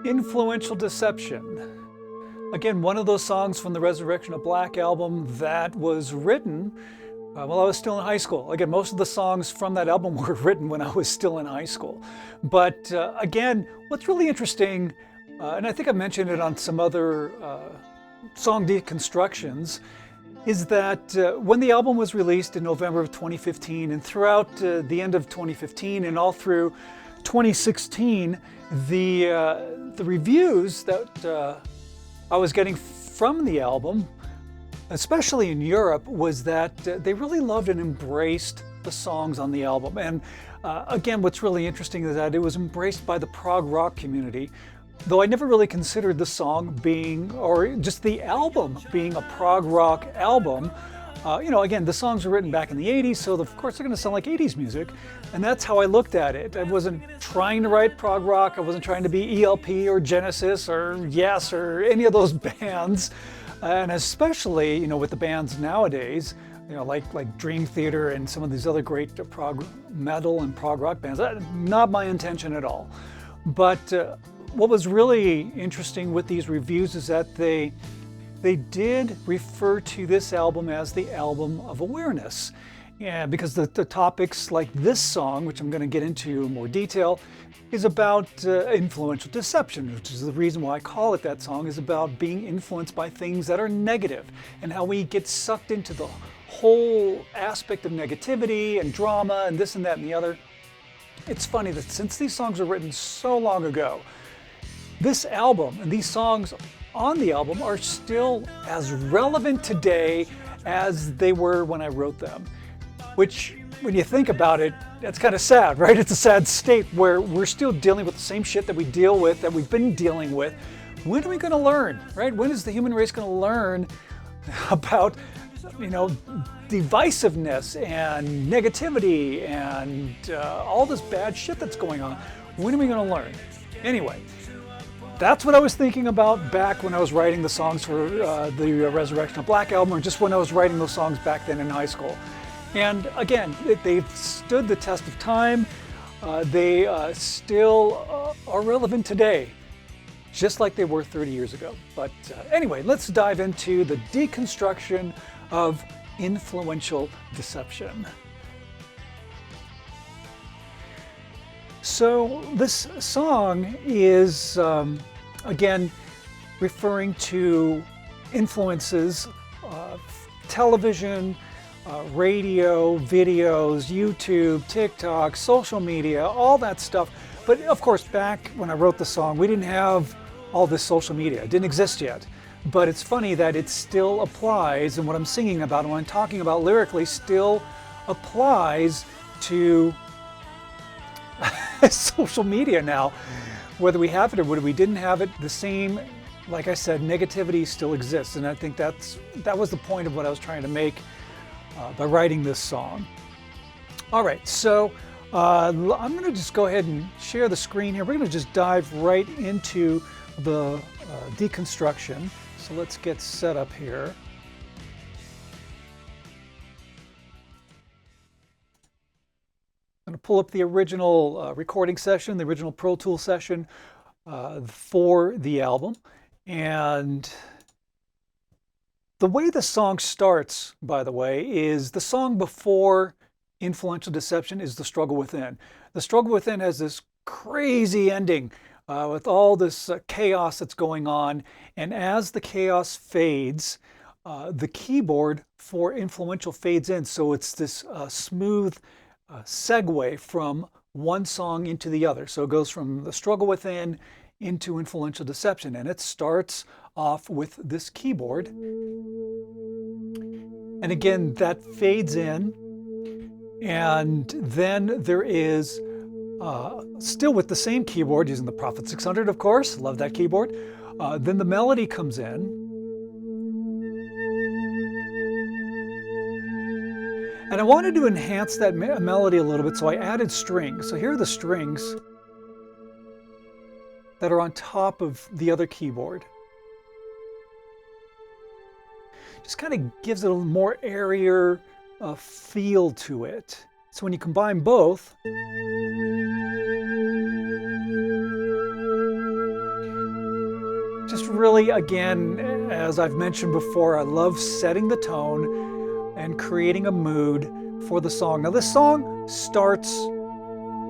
Influential Deception. Again, one of those songs from the Resurrection of Black album that was written while I was still in high school. Again, most of the songs from that album were written when I was still in high school. But again, what's really interesting, and I think I mentioned it on some other song deconstructions, is that when the album was released in November of 2015 and throughout the end of 2015 and all through 2016, the reviews that I was getting from the album, especially in Europe, was that they really loved and embraced the songs on the album. And again, what's really interesting is that it was embraced by the prog rock community, though I never really considered the song being, or just the album being, a prog rock album. You know, again, the songs were written back in the 80s, so of course they're going to sound like 80s music. And that's how I looked at it. I wasn't trying to write prog rock. I wasn't trying to be ELP or Genesis or Yes or any of those bands. And especially, you know, with the bands nowadays, you know, like Dream Theater and some of these other great prog metal and prog rock bands. That's not my intention at all. But what was really interesting with these reviews is that they did refer to this album as the album of awareness. Yeah, because the topics like this song, which I'm going to get into in more detail, is about influential deception, which is the reason why I call it that song, is about being influenced by things that are negative and how we get sucked into the whole aspect of negativity and drama and this and that and the other. It's funny that since these songs were written so long ago, this album and these songs on the album are still as relevant today as they were when I wrote them. Which, when you think about it, that's kind of sad, right? It's a sad state where we're still dealing with the same shit that we deal with, that we've been dealing with. When are we going to learn, right? When is the human race going to learn about, you know, divisiveness and negativity and all this bad shit that's going on? When are we going to learn? Anyway, that's what I was thinking about back when I was writing the songs for the Resurrection of Black album, or just when I was writing those songs back then in high school. And again, they've stood the test of time. They still are relevant today, just like they were 30 years ago. But anyway, let's dive into the deconstruction of influential deception. So this song is, again, referring to influences, television, radio, videos, YouTube, TikTok, social media, all that stuff. But of course, back when I wrote the song, we didn't have all this social media. It didn't exist yet. But it's funny that it still applies, and what I'm singing about and what I'm talking about lyrically still applies to social media now. Whether we have it or whether we didn't have it, the same, like I said, negativity still exists. And I think that was the point of what I was trying to make by writing this song. All right, so I'm going to just go ahead and share the screen here. We're going to just dive right into the deconstruction. So let's get set up here. I'm going to pull up the original recording session, the original Pro Tools session for the album. And the way the song starts, by the way, is the song before Influential Deception is The Struggle Within. The Struggle Within has this crazy ending with all this chaos that's going on. And as the chaos fades, the keyboard for Influential fades in. So it's this smooth segue from one song into the other. So it goes from The Struggle Within into Influential Deception. And it starts off with this keyboard. And again, that fades in. And then there is, still with the same keyboard, using the Prophet 600, of course, love that keyboard. Then the melody comes in. And I wanted to enhance that melody a little bit, so I added strings. So here are the strings that are on top of the other keyboard. Just kind of gives it a more airier feel to it. So when you combine both, Just really, again, as I've mentioned before, I love setting the tone and creating a mood for the song. Now this song starts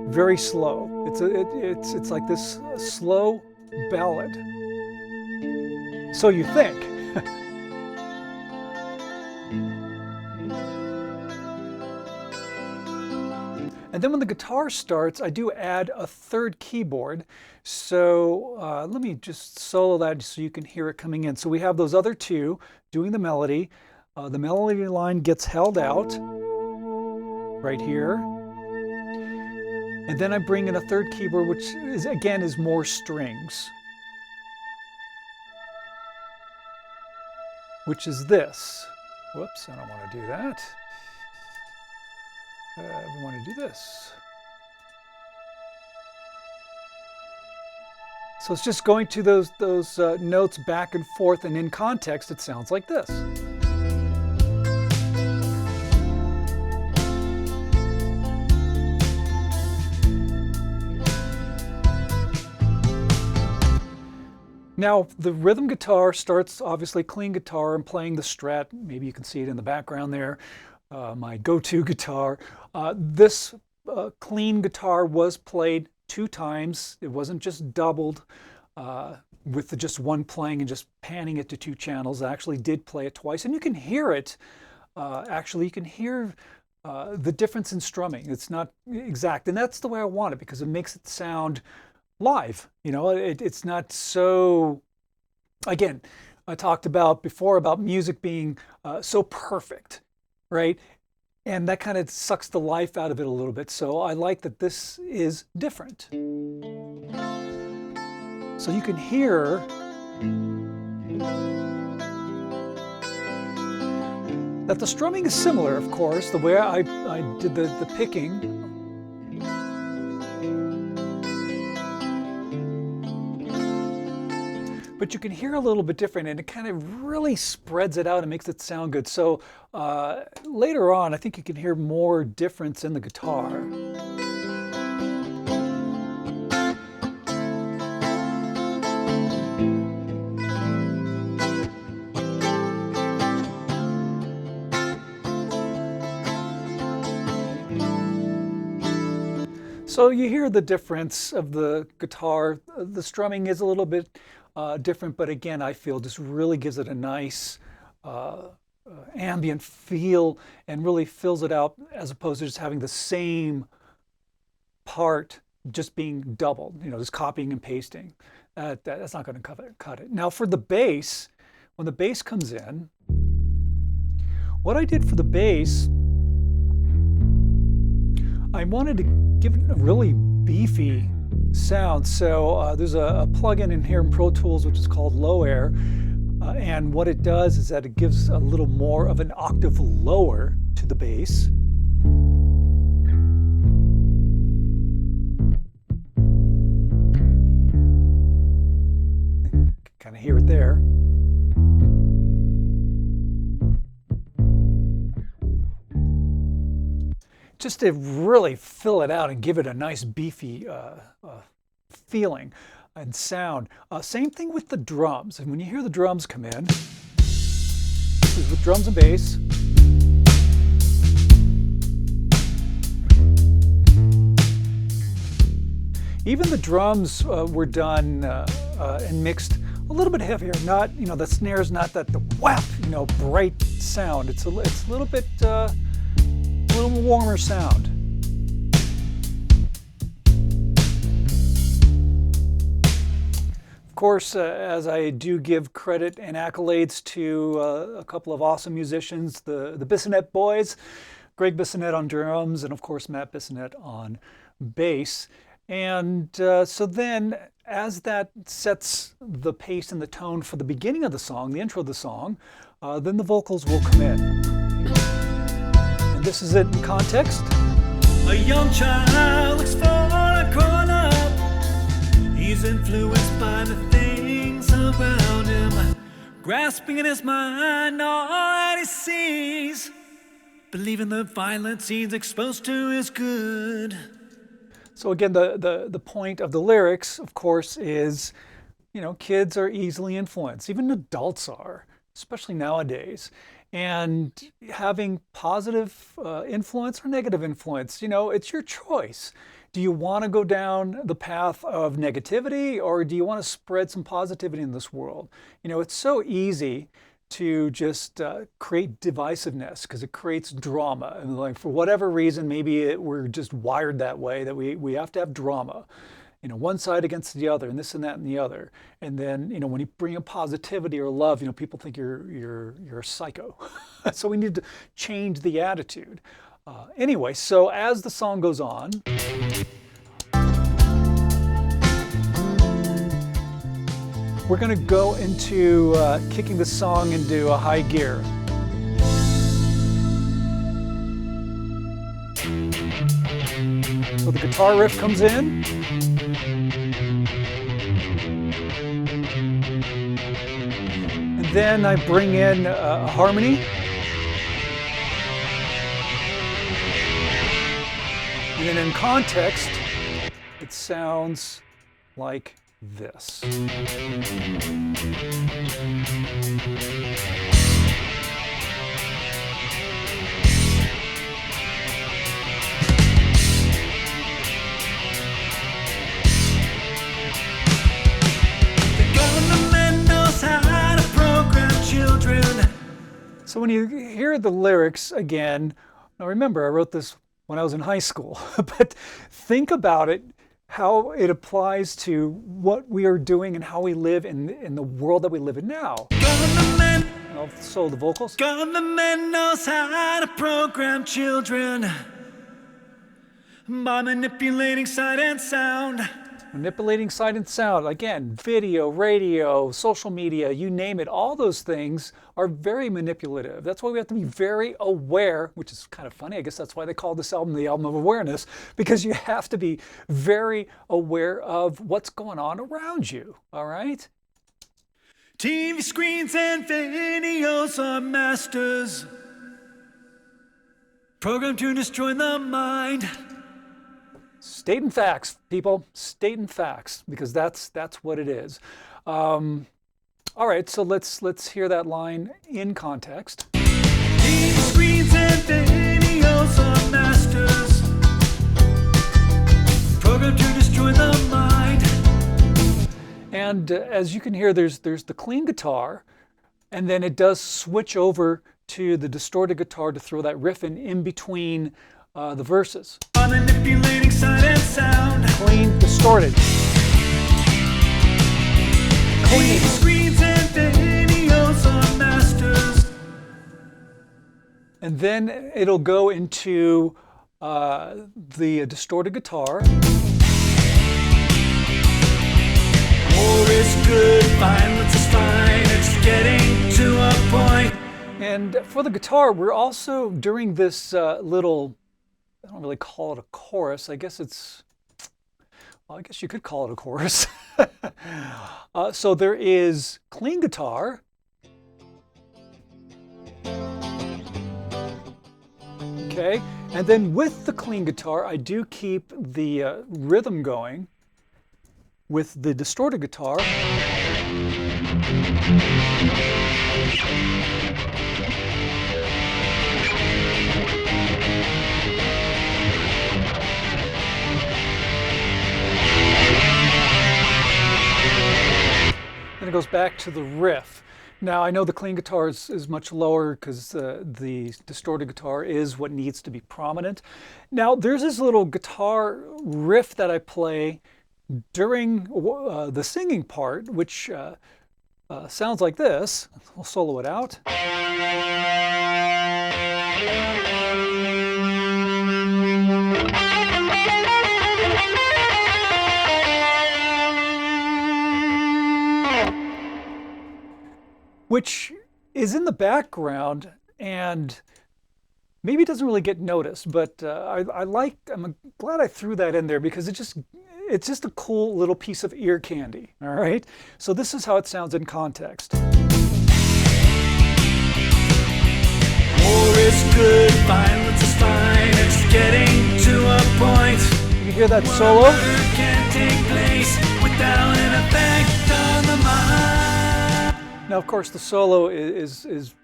very slow. It's like this slow ballad. So you think. And then when the guitar starts, I do add a third keyboard. So let me just solo that so you can hear it coming in. So we have those other two doing the melody. The melody line gets held out right here. And then I bring in a third keyboard, which is, again, is more strings, which is this. Whoops, I don't want to do that. We want to do this. So it's just going to those notes back and forth, and in context it sounds like this. Now the rhythm guitar starts obviously clean guitar and playing the Strat. Maybe you can see it in the background there. My go-to guitar. This clean guitar was played 2 times. It wasn't just doubled with just one playing and just panning it to 2 channels. I actually did play it twice, and you can hear it. Actually, you can hear the difference in strumming. It's not exact, and that's the way I want it because it makes it sound live. You know, it's not so. Again, I talked about before about music being so perfect. Right? And that kind of sucks the life out of it a little bit. So I like that this is different. So you can hear that the strumming is similar, of course, the way I did the picking. But you can hear a little bit different, and it kind of really spreads it out and makes it sound good. So later on, I think you can hear more difference in the guitar. So you hear the difference of the guitar. The strumming is a little bit different, but again, I feel just really gives it a nice ambient feel and really fills it out as opposed to just having the same part just being doubled, you know, just copying and pasting. That's not going to cut it. Now for the bass, when the bass comes in, what I did for the bass, I wanted to give it a really beefy sound. So there's a plugin in here in Pro Tools which is called Laire, and what it does is that it gives a little more of an octave lower to the bass. Kind of hear it there. Just to really fill it out and give it a nice beefy feeling and sound. Same thing with the drums. And when you hear the drums come in, this is with drums and bass. Even the drums were done and mixed a little bit heavier. Not, you know, the snare's not that the whap, you know, bright sound. It's a little bit. A little warmer sound. Of course, as I do give credit and accolades to a couple of awesome musicians, the Bissonette boys, Greg Bissonette on drums, and of course Matt Bissonette on bass. And so then, as that sets the pace and the tone for the beginning of the song, the intro of the song, then the vocals will come in. This is it in context. A young child looks for a grown-up. He's influenced by the things around him, grasping in his mind all that he sees, believing the violence he's exposed to is good. So again, the point of the lyrics, of course, is, kids are easily influenced, even adults are, especially nowadays. And having positive influence or negative influence, it's your choice. Do you want to go down the path of negativity, or do you want to spread some positivity in this world? It's so easy to just create divisiveness because it creates drama. And like, for whatever reason, maybe we're just wired that way, that we have to have drama. One side against the other, and this and that and the other. And then, when you bring in positivity or love, people think you're a psycho. So we need to change the attitude. Anyway, so as the song goes on, we're going to go into kicking the song into a high gear. So the guitar riff comes in. And then I bring in a harmony. And then in context, it sounds like this. So when you hear the lyrics again, now remember I wrote this when I was in high school, but think about it, how it applies to what we are doing and how we live in the world that we live in now. So the vocals. Government knows how to program children by manipulating sight and sound. Manipulating sight and sound. Again, video, radio, social media, you name it, all those things are very manipulative. That's why we have to be very aware, which is kind of funny. I guess that's why they call this album the album of awareness, because you have to be very aware of what's going on around you, all right? TV screens and videos are masters, programmed to destroy the mind. Stating facts, people. Stating facts, because that's what it is. All right, so let's hear that line in context. TV screens and videos are masters, programmed to destroy the mind. And as you can hear, there's the clean guitar, and then it does switch over to the distorted guitar to throw that riff in between the verses. Manipulating sight and sound. Clean, distorted. Clean. Screens and videos are masters. And then it'll go into the distorted guitar. War is good, violence is fine, it's getting to a point. And for the guitar, we're also, during this little, I don't really call it a chorus. I guess I guess you could call it a chorus. So there is clean guitar. Okay, and then with the clean guitar, I do keep the rhythm going with the distorted guitar. Then it goes back to the riff. Now I know the clean guitar is much lower because the distorted guitar is what needs to be prominent. Now there's this little guitar riff that I play during the singing part, which sounds like this. I'll solo it out. Which is in the background and maybe it doesn't really get noticed, but I'm glad I threw that in there because it's just a cool little piece of ear candy, all right? So this is how it sounds in context. War is good, violence is fine, it's getting to a point. You can hear that solo? Murder can't take place without an effect on the Now, of course, the solo is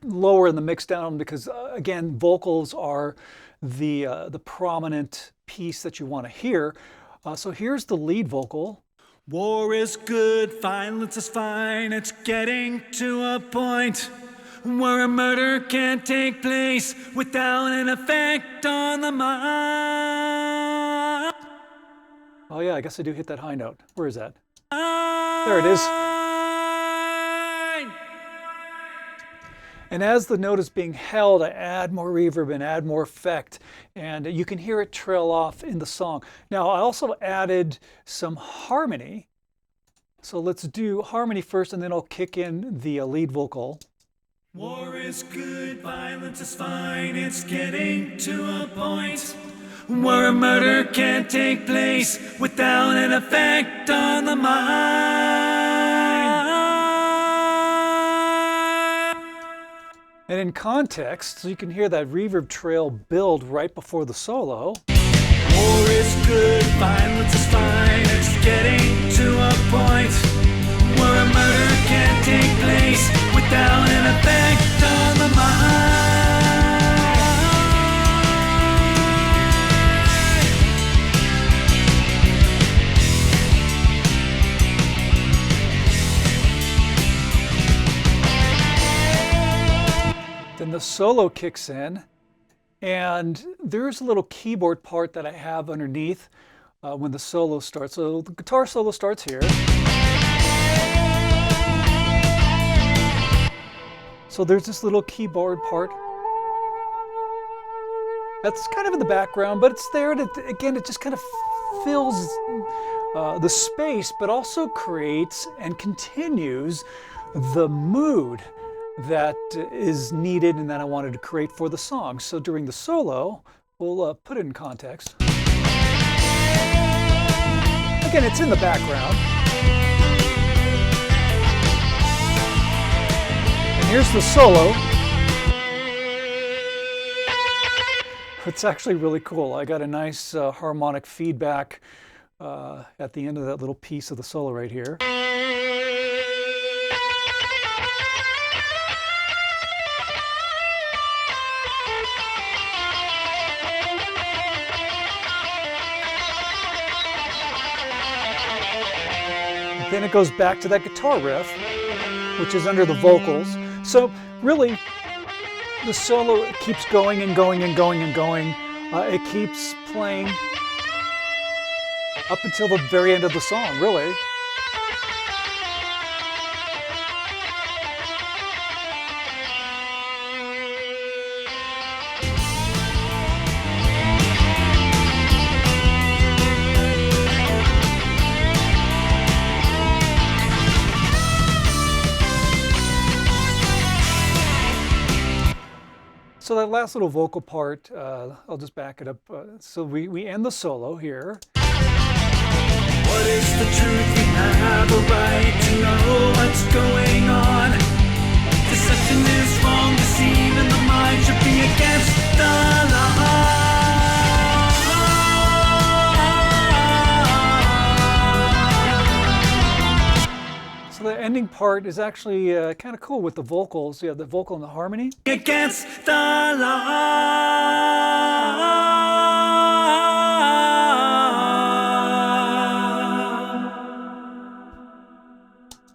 lower in the mix down because, again, vocals are the prominent piece that you want to hear. So here's the lead vocal. War is good, violence is fine, it's getting to a point where a murder can't take place without an effect on the mind. Oh yeah, I guess I do hit that high note. Where is that? There it is. And as the note is being held, I add more reverb and add more effect, and you can hear it trail off in the song. Now, I also added some harmony. So let's do harmony first, and then I'll kick in the lead vocal. War is good, violence is fine, it's getting to a point where a murder can't take place without an effect on the mind. And in context, so you can hear that reverb trail build right before the solo. War is good, violence is fine, it's getting to a point where a murder can't take place without an effect on the mind. Then the solo kicks in, and there's a little keyboard part that I have underneath when the solo starts. So the guitar solo starts here. So there's this little keyboard part. That's kind of in the background, but it's there. And again, it just kind of fills the space, but also creates and continues the mood that is needed and that I wanted to create for the song. So during the solo, we'll put it in context. Again, it's in the background. And here's the solo. It's actually really cool. I got a nice harmonic feedback at the end of that little piece of the solo right here. Then it goes back to that guitar riff, which is under the vocals. So really, the solo keeps going and going and going and going. It keeps playing up until the very end of the song, really. So that last little vocal part, I'll just back it up. So we end the solo here. What is the truth? We have a right to know what's going on. Deception is wrong, deceiving the mind should be against the law. So the ending part is actually kind of cool with the vocals. You have the vocal and the harmony. Against the law.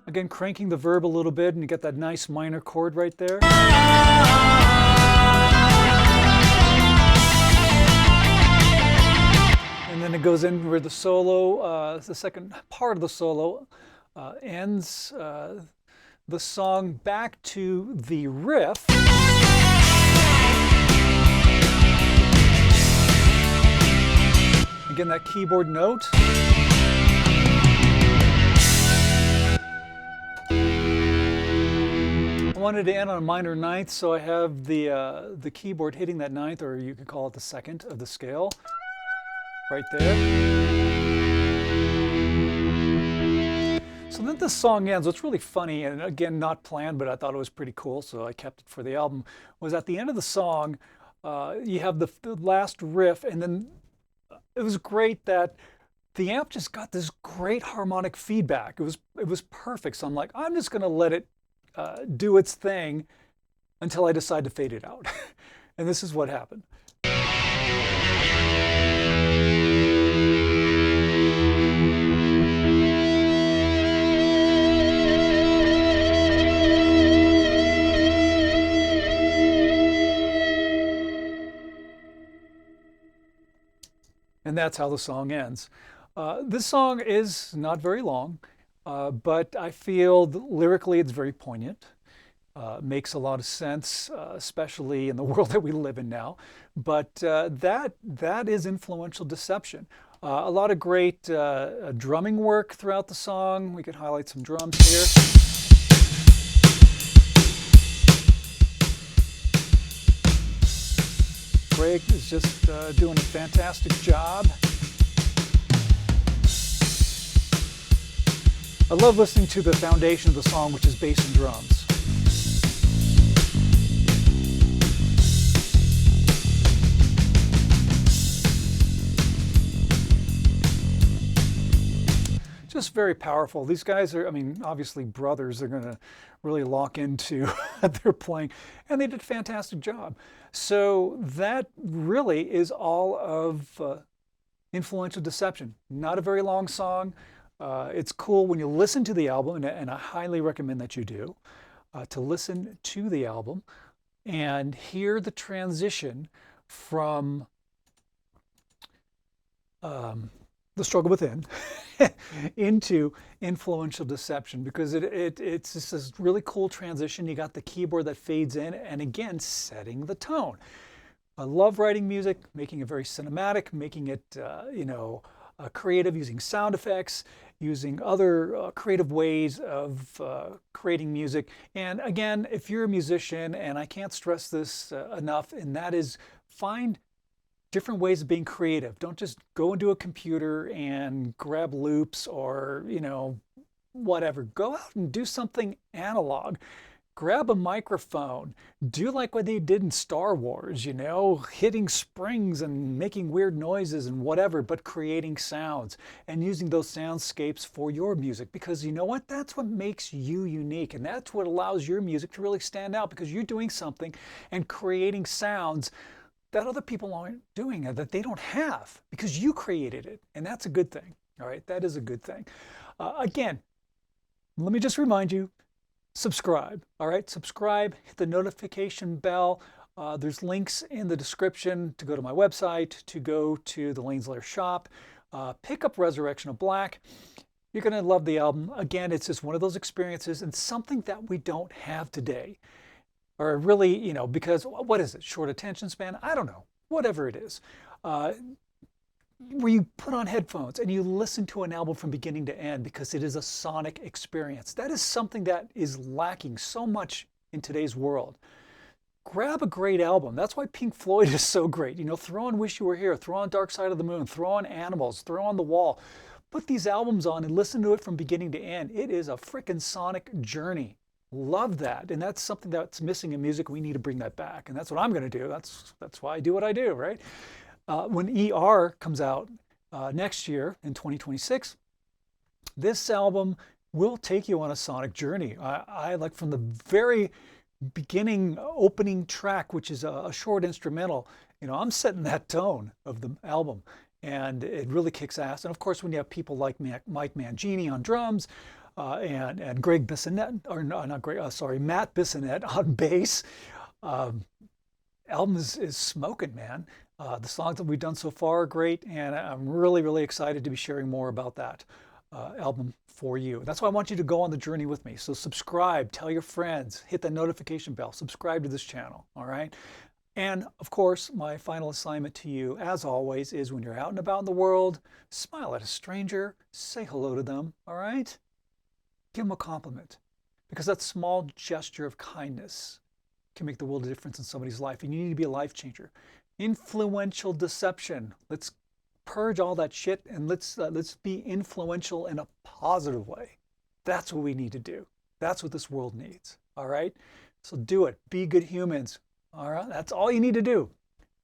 Again, cranking the verb a little bit, and you get that nice minor chord right there. And then it goes in where the solo, the second part of the solo, ends the song back to the riff. Again, that keyboard note. I wanted to end on a minor ninth, so I have the keyboard hitting that ninth, or you could call it the second of the scale, right there. So then the song ends. What's really funny, and again, not planned, but I thought it was pretty cool, so I kept it for the album, was at the end of the song, you have the last riff, and then it was great that the amp just got this great harmonic feedback. It was perfect. So I'm like, I'm just going to let it do its thing until I decide to fade it out. And this is what happened. And that's how the song ends. This song is not very long, but I feel lyrically it's very poignant. Makes a lot of sense, especially in the world that we live in now. But that is influential deception. A lot of great drumming work throughout the song. We could highlight some drums here. Greg is just doing a fantastic job. I love listening to the foundation of the song, which is bass and drums. Just very powerful. These guys are, I mean, obviously brothers. They're going to really lock into what they're playing, and they did a fantastic job. So that really is all of Influential Deception. Not a very long song. It's cool when you listen to the album, and I highly recommend that you do, to listen to the album and hear the transition from The Struggle Within into Influential Deception, because it's just this really cool transition. You got the keyboard that fades in, and again, setting the tone. I love writing music, making it very cinematic, making it, creative, using sound effects, using other creative ways of creating music. And again, if you're a musician, and I can't stress this enough, and that is find different ways of being creative. Don't just go into a computer and grab loops or, whatever. Go out and do something analog. Grab a microphone. Do like what they did in Star Wars, hitting springs and making weird noises and whatever, but creating sounds and using those soundscapes for your music. Because you know what? That's what makes you unique. And that's what allows your music to really stand out, because you're doing something and creating sounds that other people aren't doing, that they don't have, because you created it. And that's a good thing. All right, that is a good thing. Again, let me just remind you, subscribe. All right, subscribe, hit the notification bell. There's links in the description to go to my website, to go to the Laire shop, pick up Resurrection of Black. You're going to love the album. Again, it's just one of those experiences, and something that we don't have today. Or really, because what is it? Short attention span? I don't know. Whatever it is. Where you put on headphones and you listen to an album from beginning to end, because it is a sonic experience. That is something that is lacking so much in today's world. Grab a great album. That's why Pink Floyd is so great. Throw on Wish You Were Here, throw on Dark Side of the Moon, throw on Animals, throw on The Wall. Put these albums on and listen to it from beginning to end. It is a freaking sonic journey. Love that. And that's something that's missing in music. We need to bring that back. And that's what I'm going to do. That's why I do what I do, right? When ER comes out next year in 2026, this album will take you on a sonic journey. I like from the very beginning opening track, which is a short instrumental, I'm setting that tone of the album, and it really kicks ass. And of course, when you have people like Mike Mangini on drums, and Greg Bissonette, or no, not Greg, Matt Bissonette on bass. Album is smoking, man. The songs that we've done so far are great, and I'm really, really excited to be sharing more about that album for you. That's why I want you to go on the journey with me. So subscribe, tell your friends, hit the notification bell, subscribe to this channel, all right? And of course, my final assignment to you, as always, is when you're out and about in the world, smile at a stranger, say hello to them, all right? Give them a compliment, because that small gesture of kindness can make the world a difference in somebody's life, and you need to be a life changer. Influential deception. Let's purge all that shit, and let's be influential in a positive way. That's what we need to do. That's what this world needs. All right? So do it. Be good humans. All right? That's all you need to do.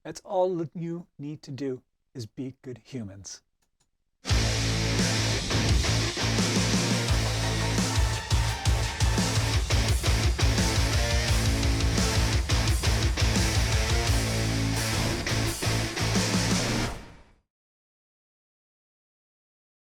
That's all that you need to do, is be good humans.